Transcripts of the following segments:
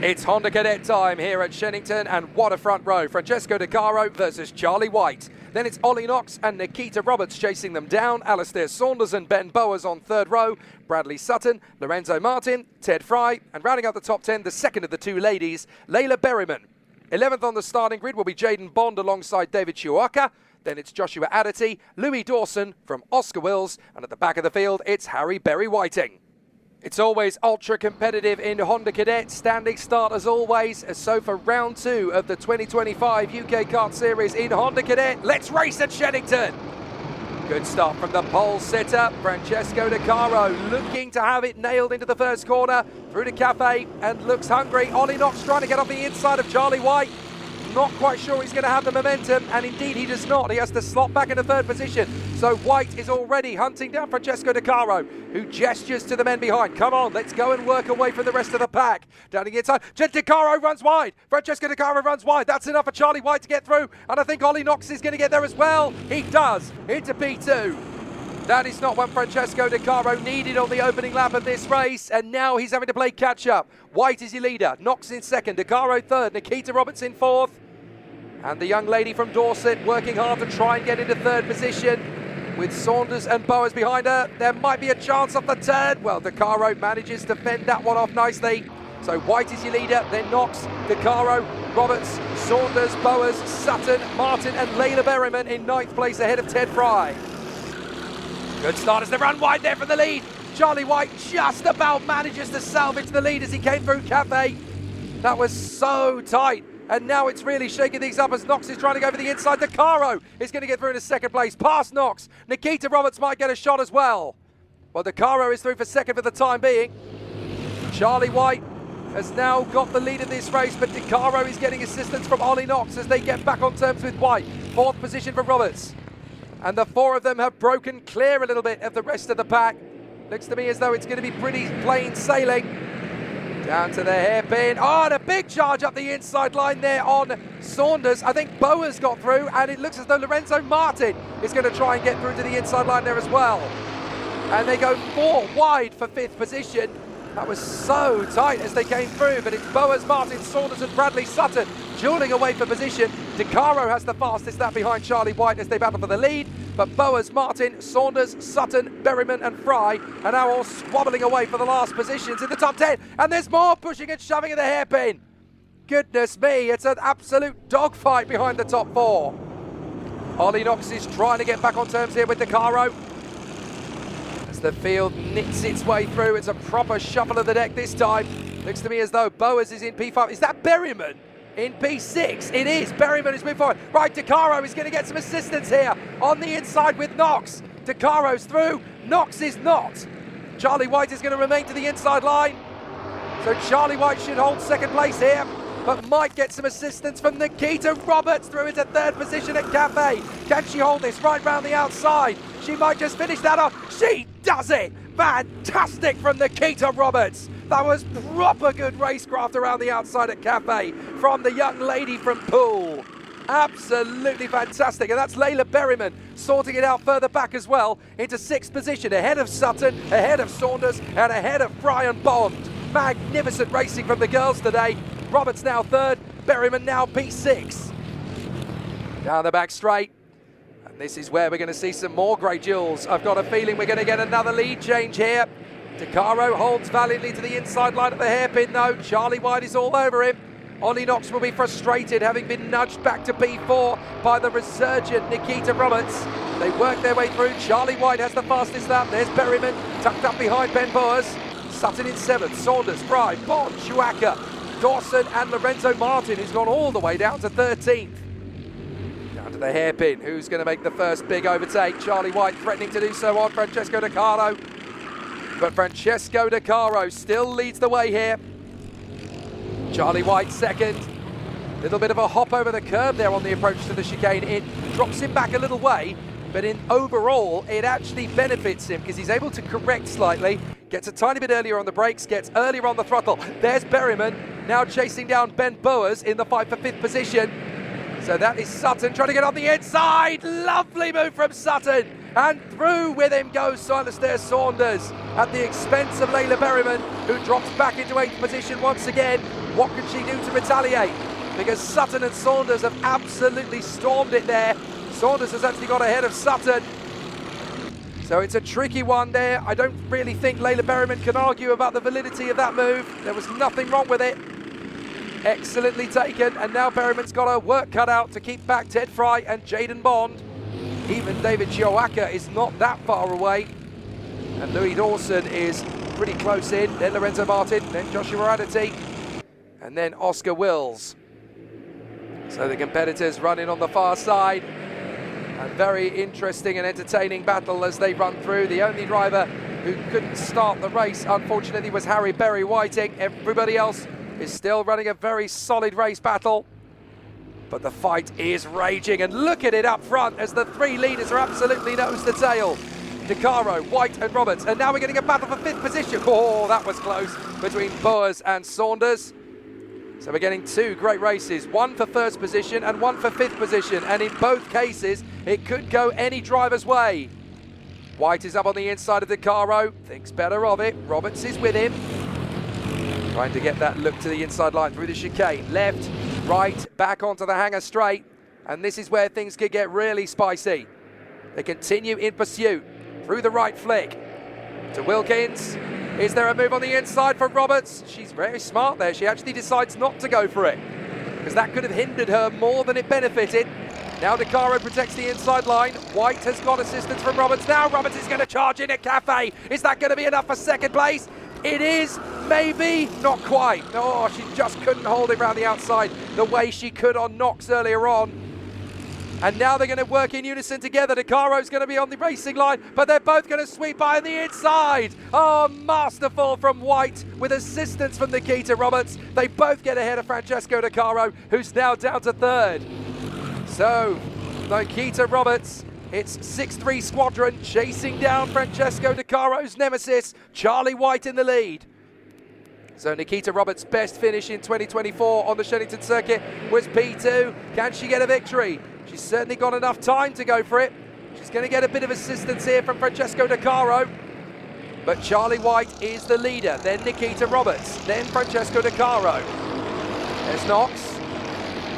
It's Honda Cadet time here at Shenington, and what a front row. Francesco De Caro versus Charlie White. Then it's Ollie Knox and Nikita Roberts chasing them down. Alistair Saunders and Ben Bowers on third row. Bradley Sutton, Lorenzo Martin, Ted Fry, and rounding out the top 10, the second of the two ladies, Layla Berryman. 11th on the starting grid will be Jaden Bond alongside David Chiwaka. Then it's Joshua Adity, Louis Dawson from Oscar Wills, and at the back of the field, it's Harry Berry Whiting. It's always ultra competitive in Honda Cadet, standing start as always. So for round 2 of the 2025 UK KART Series in Honda Cadet, let's race at Shenington. Good start from the pole sitter, Francesco De Caro, looking to have it nailed into the first corner, through to Cafe, and looks hungry. Ollie Knox trying to get off the inside of Charlie White. Not quite sure he's going to have the momentum, and indeed he does not. He has to slot back into third position. So White is already hunting down Francesco De Caro, who gestures to the men behind. Come on, let's go and work away from the rest of the pack. Down the inside, De Caro runs wide. Francesco De Caro runs wide. That's enough for Charlie White to get through, and I think Ollie Knox is going to get there as well. He does, into P2. That is not what Francesco De Caro needed on the opening lap of this race, and now he's having to play catch-up. White is your leader, Knox in second, De Caro third, Nikita Roberts in fourth. And the young lady from Dorset working hard to try and get into third position with Saunders and Bowers behind her. There might be a chance off the turn. Well, De Caro manages to fend that one off nicely. So White is your leader, then Knox, De Caro, Roberts, Saunders, Bowers, Sutton, Martin and Layla Berryman in 9th place ahead of Ted Fry. Good start as they run wide there from the lead. Charlie White just about manages to salvage the lead as he came through Cafe. That was so tight. And now it's really shaking things up as Knox is trying to go for the inside. De Caro is going to get through into second place. Past Knox. Nikita Roberts might get a shot as well. Well, De Caro is through for second for the time being. Charlie White has now got the lead in this race, but De Caro is getting assistance from Ollie Knox as they get back on terms with White. 4th position for Roberts. And the 4 of them have broken clear a little bit of the rest of the pack. Looks to me as though it's going to be pretty plain sailing. Down to the hairpin. Oh, and a big charge up the inside line there on Saunders. I think Bowers got through, and it looks as though Lorenzo Martin is going to try and get through to the inside line there as well. And they go 4 wide for 5th position. That was so tight as they came through, but it's Bowers, Martin, Saunders and Bradley Sutton dueling away for position. De Caro has the fastest lap behind Charlie White as they battle for the lead, but Bowers, Martin, Saunders, Sutton, Berryman and Fry are now all swabbling away for the last positions in the top 10, and there's more pushing and shoving at the hairpin. Goodness me, it's an absolute dogfight behind the top 4. Ollie Knox is trying to get back on terms here with De Caro. As the field knits its way through, it's a proper shuffle of the deck this time. Looks to me as though Bowers is in P5. Is that Berryman in P6? It is. Berryman is moving forward. Right, De Caro is going to get some assistance here on the inside with Knox. De Caro's through. Knox is not. Charlie White is going to remain to the inside line. So Charlie White should hold second place here, but might get some assistance from Nikita Roberts through into third position at Cafe. Can she hold this right round the outside? She might just finish that off. She does it! Fantastic from Nikita Roberts. That was proper good racecraft around the outside at Cafe from the young lady from Poole. Absolutely fantastic. And that's Layla Berryman sorting it out further back as well into 6th position, ahead of Sutton, ahead of Saunders, and ahead of Fry and Bond. Magnificent racing from the girls today. Roberts now 3rd, Berryman now P6. Down the back straight. And this is where we're going to see some more great duels. I've got a feeling we're going to get another lead change here. De Caro holds valiantly to the inside line at the hairpin though. Charlie White is all over him. Ollie Knox will be frustrated, having been nudged back to P4 by the resurgent Nikita Roberts. They work their way through. Charlie White has the fastest lap. There's Berryman tucked up behind Ben Bowers. Sutton in 7th, Saunders, Fry, Bond, Chiwaka, Dawson and Lorenzo Martin, who's gone all the way down to 13th. Down to the hairpin. Who's going to make the first big overtake? Charlie White threatening to do so on Francesco De Caro. But Francesco De Caro still leads the way here. Charlie White 2nd. Little bit of a hop over the curb there on the approach to the chicane. It drops him back a little way, but in overall, it actually benefits him because he's able to correct slightly, gets a tiny bit earlier on the brakes, gets earlier on the throttle. There's Berryman now chasing down Ben Bowers in the fight for 5th position. So that is Sutton trying to get on the inside. Lovely move from Sutton. and through with him goes Alistair Saunders at the expense of Layla Berryman, who drops back into 8th position once again. What can she do to retaliate? Because Sutton and Saunders have absolutely stormed it there. Saunders has actually got ahead of Sutton. So it's a tricky one there. I don't really think Layla Berryman can argue about the validity of that move. There was nothing wrong with it. Excellently taken, and now Berryman's got her work cut out to keep back Ted Fry and Jaden Bond. Even David Chioaka is not that far away. And Louis Dawson is pretty close in. Then Lorenzo Martin, then Joshua Adity, and then Oscar Wills. So the competitors running on the far side. A very interesting and entertaining battle as they run through. The only driver who couldn't start the race, unfortunately, was Harry Berry Whiting. Everybody else is still running a very solid race battle. But the fight is raging, and look at it up front as the 3 leaders are absolutely nose to tail. De Caro, White and Roberts, and now we're getting a battle for 5th position. Oh, that was close between Bowers and Saunders. So we're getting 2 great races, one for 1st position and one for 5th position, and in both cases it could go any driver's way. White is up on the inside of De Caro, thinks better of it. Roberts is with him, trying to get that look to the inside line through the chicane. Left, right, back onto the hanger straight, and this is where things could get really spicy. They continue in pursuit through the right flick to Wilkins. Is there a move on the inside for Roberts? She's very smart there. She actually decides not to go for it, because that could have hindered her more than it benefited. Now De Caro protects the inside line. White has got assistance from Roberts. Now Roberts is going to charge in at Cafe. Is that going to be enough for 2nd place? It is, maybe, not quite. Oh, she just couldn't hold it around the outside the way she could on Knox earlier on. And now they're going to work in unison together. De Caro's going to be on the racing line, but they're both going to sweep by on the inside. Oh, masterful from White with assistance from Nikita Roberts. They both get ahead of Francesco De Caro, who's now down to 3rd. So, Nikita Roberts, it's 6-3 squadron chasing down Francesco De Caro's nemesis, Charlie White in the lead. So Nikita Roberts' best finish in 2024 on the Shenington circuit was P2. Can she get a victory? She's certainly got enough time to go for it. She's going to get a bit of assistance here from Francesco De Caro. But Charlie White is the leader, then Nikita Roberts, then Francesco De Caro. There's Knox.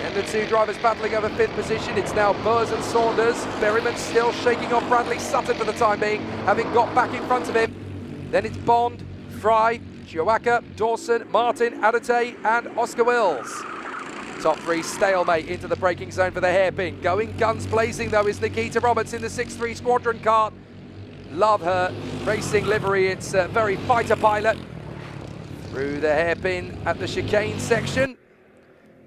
And the 2 drivers battling over 5th position. It's now Burs and Saunders. Berryman still shaking off Bradley Sutton for the time being, having got back in front of him. Then it's Bond, Fry, Chioaka, Dawson, Martin, Adate and Oscar Wills. Top 3 stalemate into the braking zone for the hairpin. Going guns blazing though is Nikita Roberts in the 6-3 squadron kart. Love her racing livery. It's a very fighter pilot. Through the hairpin at the chicane section.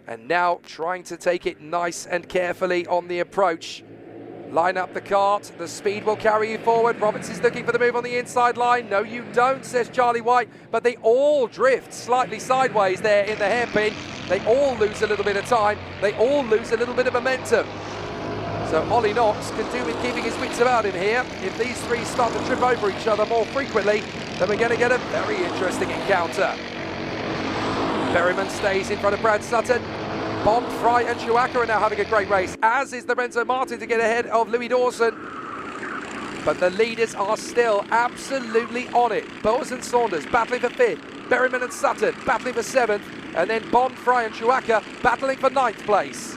And now trying to take it nice and carefully on the approach. Line up the kart, the speed will carry you forward. Roberts is looking for the move on the inside line. No, you don't, says Charlie White, but they all drift slightly sideways there in the hairpin. They all lose a little bit of time. They all lose a little bit of momentum. So Ollie Knox can do with keeping his wits about him here. If these 3 start to trip over each other more frequently, then we're going to get a very interesting encounter. Berryman stays in front of Brad Sutton. Bond, Fry and Chioaka are now having a great race, as is Lorenzo Martin to get ahead of Louis Dawson. But the leaders are still absolutely on it. Bowes and Saunders battling for 5th. Berryman and Sutton battling for 7th. And then Bond, Fry and Chioaka battling for 9th place.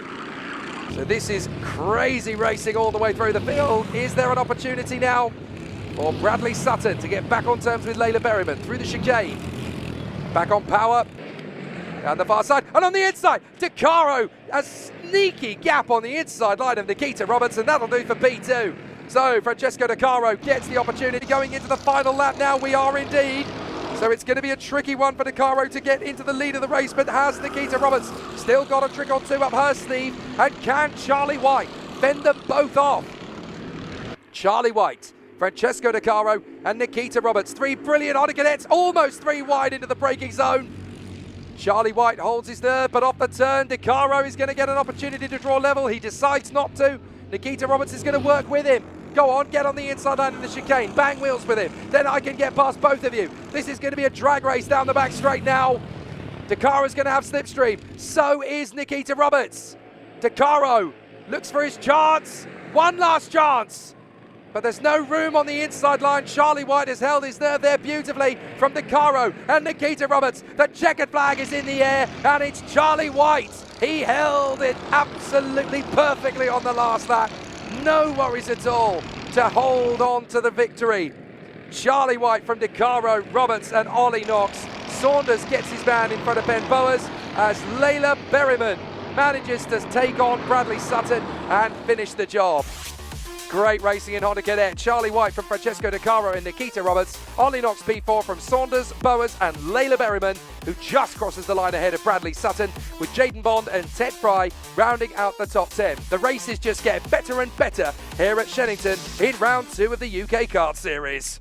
So this is crazy racing all the way through the field. Is there an opportunity now for Bradley Sutton to get back on terms with Layla Berryman through the chicane? Back on power. Down the far side, and on the inside, De Caro, a sneaky gap on the inside line of Nikita Roberts, and that'll do for P2. So Francesco De Caro gets the opportunity going into the final lap now, we are indeed. So it's going to be a tricky one for De Caro to get into the lead of the race, but has Nikita Roberts still got a trick or 2 up her sleeve, and can Charlie White fend them both off? Charlie White, Francesco De Caro, and Nikita Roberts, 3 brilliant Honda cadets, almost 3 wide into the braking zone. Charlie White holds his nerve, but off the turn, De Caro is going to get an opportunity to draw level. He decides not to. Nikita Roberts is going to work with him. Go on, get on the inside line of the chicane. Bang wheels with him. Then I can get past both of you. This is going to be a drag race down the back straight now. De Caro is going to have slipstream. So is Nikita Roberts. De Caro looks for his chance. One last chance. but there's no room on the inside line. Charlie White has held his nerve there beautifully from DeCaro and Nikita Roberts. The checkered flag is in the air, and it's Charlie White. He held it absolutely perfectly on the last lap. No worries at all to hold on to the victory. Charlie White from DeCaro, Roberts and Ollie Knox. Saunders gets his man in front of Ben Boas as Layla Berryman manages to take on Bradley Sutton and finish the job. Great racing in Honda Cadet. Charlie White from Francesco DeCaro and Nikita Roberts. Ollie Knox P4 from Saunders, Boas and Layla Berryman, who just crosses the line ahead of Bradley Sutton, with Jaden Bond and Ted Fry rounding out the top 10. The races just get better and better here at Shenington in round 2 of the UK KART Series.